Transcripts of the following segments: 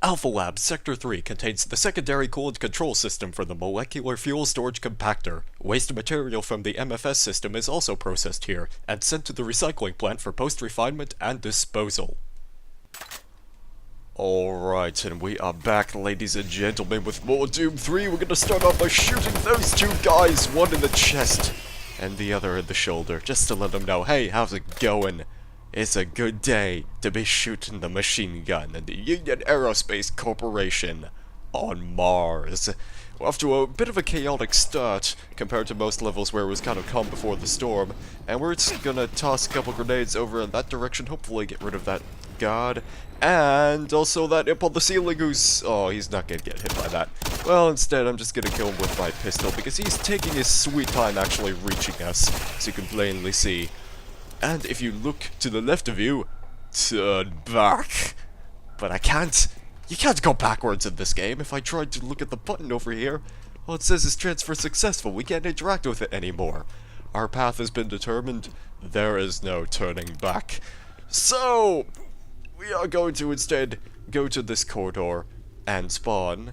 Alpha Lab Sector 3 contains the secondary cooled control system for the molecular fuel storage compactor. Waste material from the MFS system is also processed here, and sent to the recycling plant for post-refinement and disposal. Alright, and we are back, ladies and gentlemen, with more Doom 3. We're gonna start off by shooting those two guys, one in the chest and the other in the shoulder, just to let them know, hey, how's it going? It's a good day to be shooting the machine gun in the Union Aerospace Corporation on Mars. We're off to a bit of a chaotic start compared to most levels where it was kind of calm before the storm, and we're just gonna toss a couple grenades over in that direction, hopefully get rid of that god, and also that imp on the ceiling who's... oh, he's not gonna get hit by that. Well, instead I'm just gonna kill him with my pistol because he's taking his sweet time actually reaching us, as you can plainly see. And if you look to the left of you, turn back. But I can't. You can't go backwards in this game. If I tried to look at the button over here, well, it says it's transfer successful. We can't interact with it anymore. Our path has been determined. There is no turning back. So, we are going to instead go to this corridor and spawn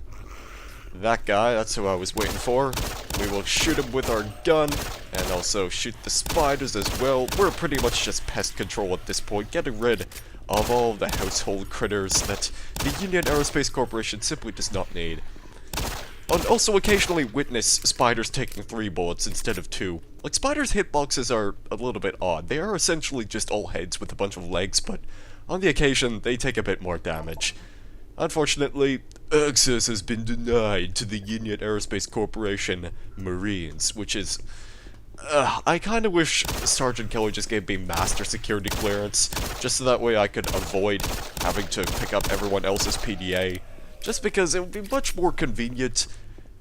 that guy. That's who I was waiting for. We will shoot him with our gun, and also shoot the spiders as well. We're pretty much just pest control at this point, getting rid of all the household critters that the Union Aerospace Corporation simply does not need. And also occasionally witness spiders taking 3 bullets instead of 2. Like, spiders' hitboxes are a little bit odd. They are essentially just all heads with a bunch of legs, but on the occasion, they take a bit more damage. Unfortunately, access has been denied to the Union Aerospace Corporation Marines, which is... I kinda wish Sergeant Kelly just gave me master security clearance, just so that way I could avoid having to pick up everyone else's PDA, just because it would be much more convenient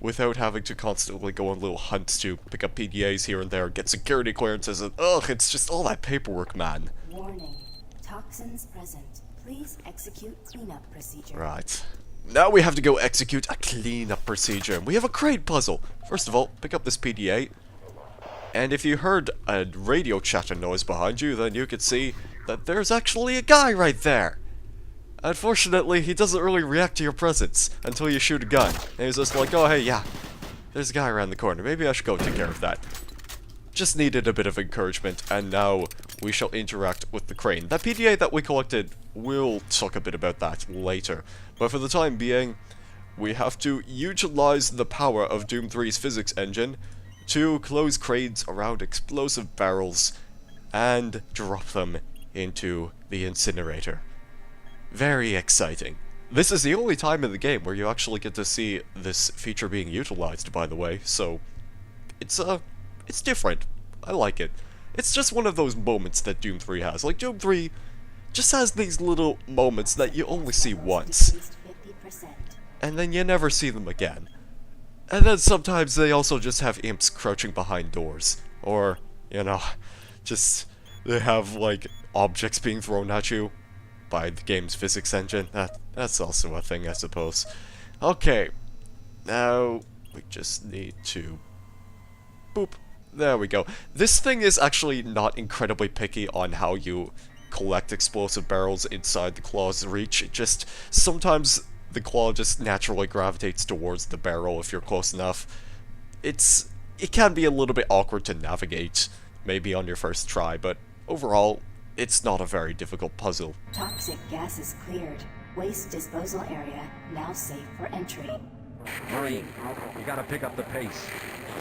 without having to constantly go on little hunts to pick up PDAs here and there, get security clearances, and it's just all that paperwork, man. Warning. Toxins present. Please execute cleanup procedure. Right. Now we have to go execute a cleanup procedure. We have a crate puzzle. First of all, pick up this PDA. And if you heard a radio chatter noise behind you, then you could see that there's actually a guy right there. Unfortunately, he doesn't really react to your presence until you shoot a gun. And he's just like, oh hey, yeah, there's a guy around the corner. Maybe I should go take care of that. Just needed a bit of encouragement, and now we shall interact with the crane. That PDA that we collected, we'll talk a bit about that later. But for the time being, we have to utilize the power of Doom 3's physics engine to close cranes around explosive barrels and drop them into the incinerator. Very exciting. This is the only time in the game where you actually get to see this feature being utilized, by the way, so it's different. I like it. It's just one of those moments that Doom 3 has. Like, Doom 3 just has these little moments that you only see once, and then you never see them again. And then sometimes they also just have imps crouching behind doors, or, you know, just they have, like, objects being thrown at you by the game's physics engine. That's also a thing, I suppose. Okay, now we just need to... boop. There we go. This thing is actually not incredibly picky on how you collect explosive barrels inside the claw's reach. It just, sometimes the claw just naturally gravitates towards the barrel if you're close enough. It can be a little bit awkward to navigate, maybe on your first try, but overall, it's not a very difficult puzzle. Toxic gas is cleared. Waste disposal area now safe for entry. Marine, you gotta pick up the pace.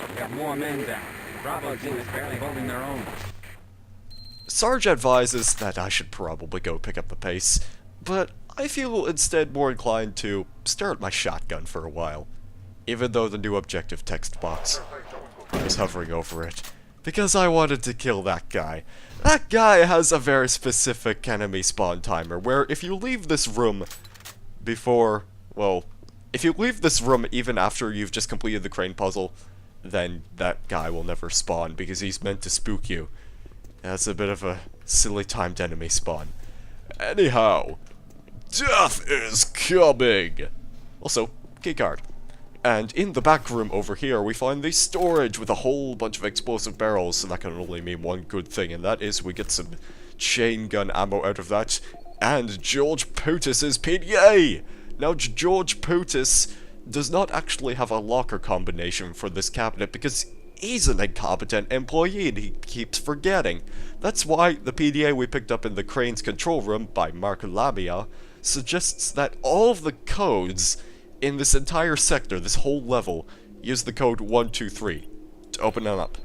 We got more men down. Bravo team is barely holding their own. Sarge advises that I should probably go pick up the pace, but I feel instead more inclined to stare at my shotgun for a while, even though the new objective text box was hovering over it, because I wanted to kill that guy. That guy has a very specific enemy spawn timer, where if you leave this room before, well, if you leave this room even after you've just completed the crane puzzle, then that guy will never spawn, because he's meant to spook you. That's a bit of a silly timed enemy spawn. Anyhow, death is coming! Also, keycard. And in the back room over here, we find the storage with a whole bunch of explosive barrels, and that can only mean one good thing, and that is we get some chain gun ammo out of that, and George Putis's PDA! Now, George Putis does not actually have a locker combination for this cabinet because he's an incompetent employee and he keeps forgetting. That's why the PDA we picked up in the Crane's control room by Mark Labia suggests that all of the codes in this entire sector, this whole level, use the code 123 to open it up.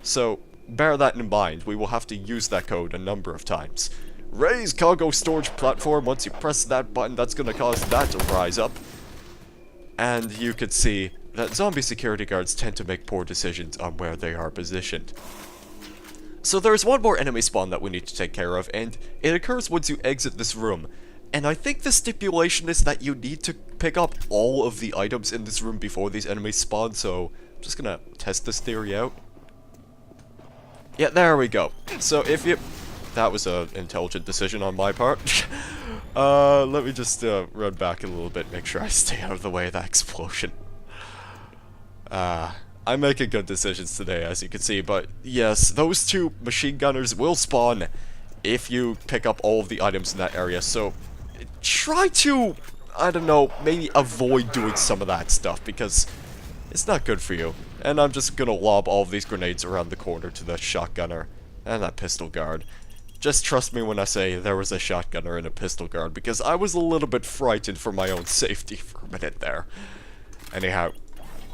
So, bear that in mind, we will have to use that code a number of times. Raise cargo storage platform, once you press that button, that's gonna cause that to rise up. And you could see that zombie security guards tend to make poor decisions on where they are positioned. So there's one more enemy spawn that we need to take care of, and it occurs once you exit this room. And I think the stipulation is that you need to pick up all of the items in this room before these enemies spawn, so I'm just gonna test this theory out. Yeah, there we go. So if you... That was an intelligent decision on my part. Let me just run back a little bit, make sure I stay out of the way of that explosion. I'm making good decisions today, as you can see, but yes, those two machine gunners will spawn if you pick up all of the items in that area, so try to, I don't know, maybe avoid doing some of that stuff, because it's not good for you. And I'm just gonna lob all of these grenades around the corner to the shotgunner and that pistol guard. Just trust me when I say there was a shotgunner and a pistol guard, because I was a little bit frightened for my own safety for a minute there. Anyhow,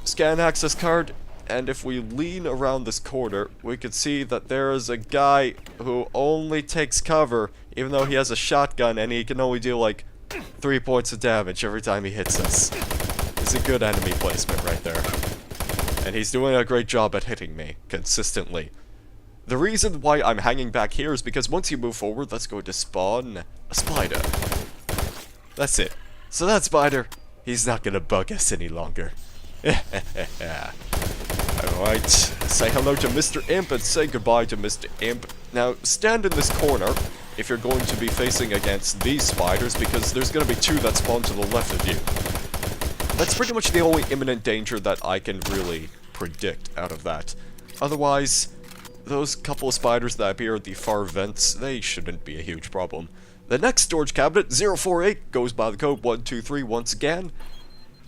scan access card, and if we lean around this corner, we can see that there is a guy who only takes cover, even though he has a shotgun, and he can only do like 3 points of damage every time he hits us. It's a good enemy placement right there. And he's doing a great job at hitting me, consistently. The reason why I'm hanging back here is because once you move forward, that's going to spawn a spider. That's it. So that spider, he's not gonna bug us any longer. Alright, say hello to Mr. Imp and say goodbye to Mr. Imp. Now, stand in this corner if you're going to be facing against these spiders, because there's gonna be two that spawn to the left of you. That's pretty much the only imminent danger that I can really predict out of that. Otherwise, those couple of spiders that appear at the far vents, they shouldn't be a huge problem. The next storage cabinet, 048, goes by the code 123 once again.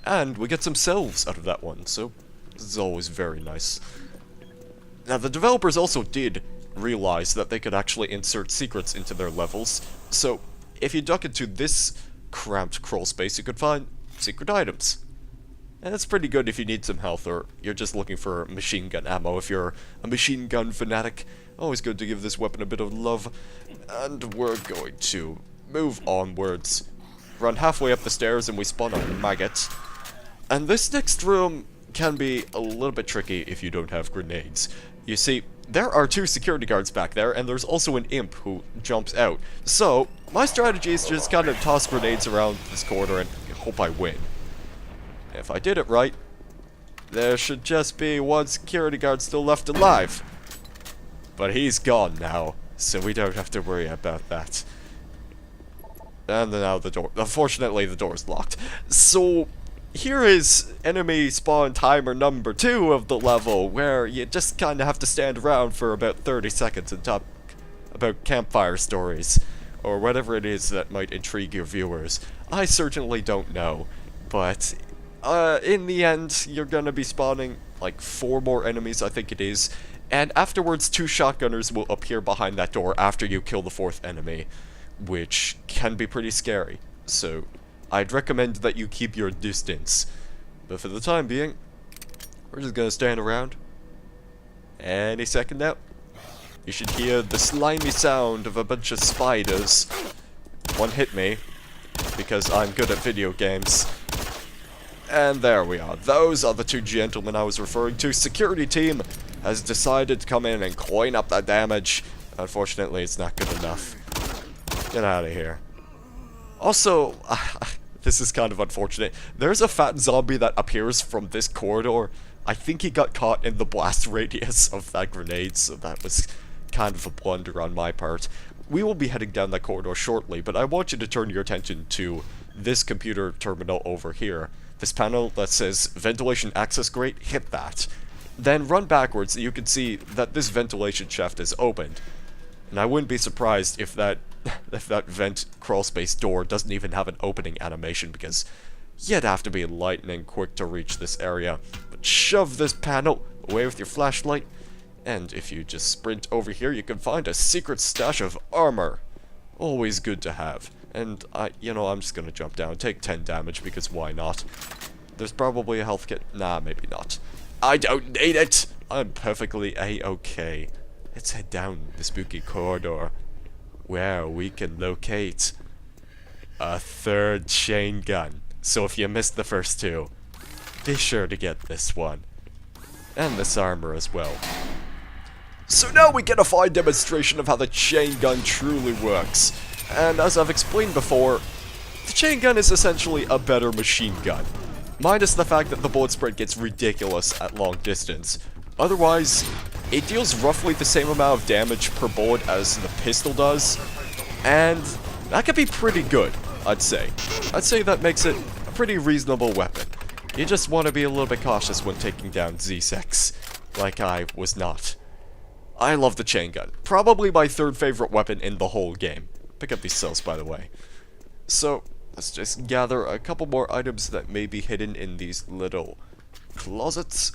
And we get some cells out of that one, so this is always very nice. Now, the developers also did realize that they could actually insert secrets into their levels, so if you duck into this cramped crawl space, you could find secret items. And that's pretty good if you need some health, or you're just looking for machine gun ammo. If you're a machine gun fanatic, always good to give this weapon a bit of love. And we're going to move onwards, run halfway up the stairs, and we spawn a maggot. And this next room can be a little bit tricky if you don't have grenades. You see, there are two security guards back there, and there's also an imp who jumps out. So, my strategy is to just kind of toss grenades around this corner and hope I win. If I did it right, there should just be one security guard still left alive. But he's gone now, so we don't have to worry about that. And now the door. Unfortunately, the door's locked. So, here is enemy spawn timer number 2 of the level, where you just kind of have to stand around for about 30 seconds and talk about campfire stories, or whatever it is that might intrigue your viewers. I certainly don't know, but in the end, you're gonna be spawning like 4 more enemies, I think it is, and afterwards 2 shotgunners will appear behind that door after you kill the 4th enemy, which can be pretty scary, so I'd recommend that you keep your distance. But for the time being, we're just gonna stand around. Any second now, you should hear the slimy sound of a bunch of spiders. One hit me, because I'm good at video games. And there we are. Those are the 2 gentlemen I was referring to. Security team has decided to come in and clean up that damage. Unfortunately, it's not good enough. Get out of here. Also, this is kind of unfortunate. There's a fat zombie that appears from this corridor. I think he got caught in the blast radius of that grenade, so that was kind of a blunder on my part. We will be heading down that corridor shortly, but I want you to turn your attention to this computer terminal over here. This panel that says ventilation access grate, hit that. Then run backwards, and you can see that this ventilation shaft is opened. And I wouldn't be surprised if that if that vent crawl space door doesn't even have an opening animation, because you'd have to be lightning quick to reach this area. But shove this panel away with your flashlight, and if you just sprint over here, you can find a secret stash of armor. Always good to have. And I'm just gonna jump down, take 10 damage, because why not? There's probably a health kit. Nah, maybe not. I don't need it! I'm perfectly a-okay. Let's head down the spooky corridor, where we can locate a third chain gun. So if you missed the first two, be sure to get this one. And this armor as well. So now we get a fine demonstration of how the chain gun truly works. And as I've explained before, the chain gun is essentially a better machine gun. Minus the fact that the bullet spread gets ridiculous at long distance. Otherwise, it deals roughly the same amount of damage per bullet as the pistol does. And that could be pretty good, I'd say. I'd say that makes it a pretty reasonable weapon. You just want to be a little bit cautious when taking down Z-Sex, like I was not. I love the chain gun. Probably my third favorite weapon in the whole game. Pick up these cells, by the way. So, let's just gather a couple more items that may be hidden in these little closets.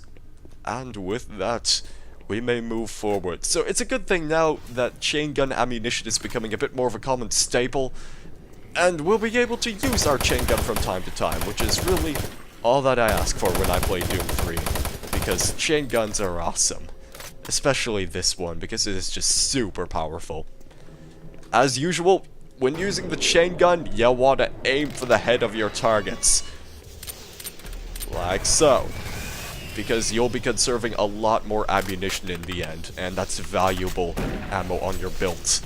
And with that, we may move forward. So it's a good thing now that chain gun ammunition is becoming a bit more of a common staple. And we'll be able to use our chain gun from time to time, which is really all that I ask for when I play Doom 3. Because chain guns are awesome. Especially this one, because it is just super powerful. As usual, when using the chain gun, you want to aim for the head of your targets. Like so. Because you'll be conserving a lot more ammunition in the end, and that's valuable ammo on your build.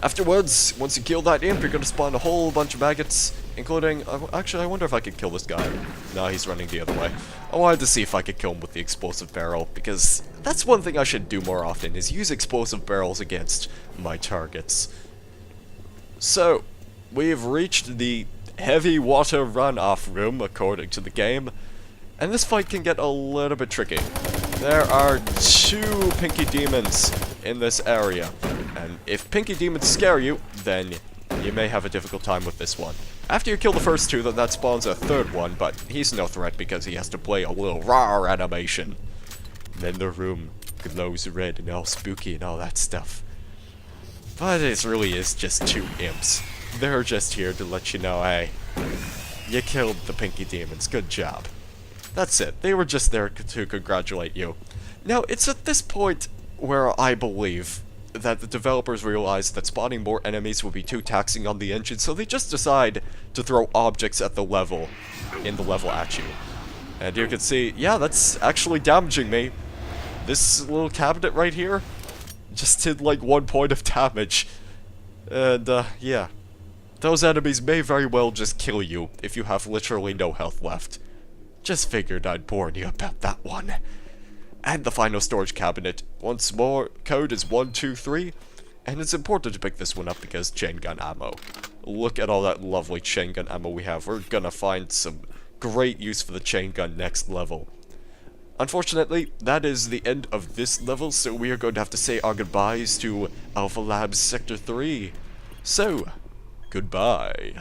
Afterwards, once you kill that imp, you're going to spawn a whole bunch of maggots, including... Actually, I wonder if I could kill this guy. No, he's running the other way. I wanted to see if I could kill him with the explosive barrel, because that's one thing I should do more often, is use explosive barrels against my targets. So, we've reached the heavy water runoff room, according to the game, and this fight can get a little bit tricky. There are 2 Pinky Demons in this area, and if Pinky Demons scare you, then you may have a difficult time with this one. After you kill the first 2, then that spawns a third one, but he's no threat because he has to play a little rawr animation. Then the room glows red and all spooky and all that stuff. But it really is just 2 imps. They're just here to let you know, hey, you killed the Pinky Demons, good job. That's it, they were just there to congratulate you. Now, it's at this point where I believe that the developers realized that spawning more enemies would be too taxing on the engine, so they just decide to throw objects at the level, in the level at you. And you can see, yeah, that's actually damaging me. This little cabinet right here just did like 1 point of damage. And, yeah. Those enemies may very well just kill you if you have literally no health left. Just figured I'd warn you about that one. And the final storage cabinet. Once more, code is 123, and it's important to pick this one up because chain gun ammo. Look at all that lovely chain gun ammo we have. We're gonna find some great use for the chain gun next level. Unfortunately, that is the end of this level, so we are going to have to say our goodbyes to Alpha Labs Sector 3. So, goodbye.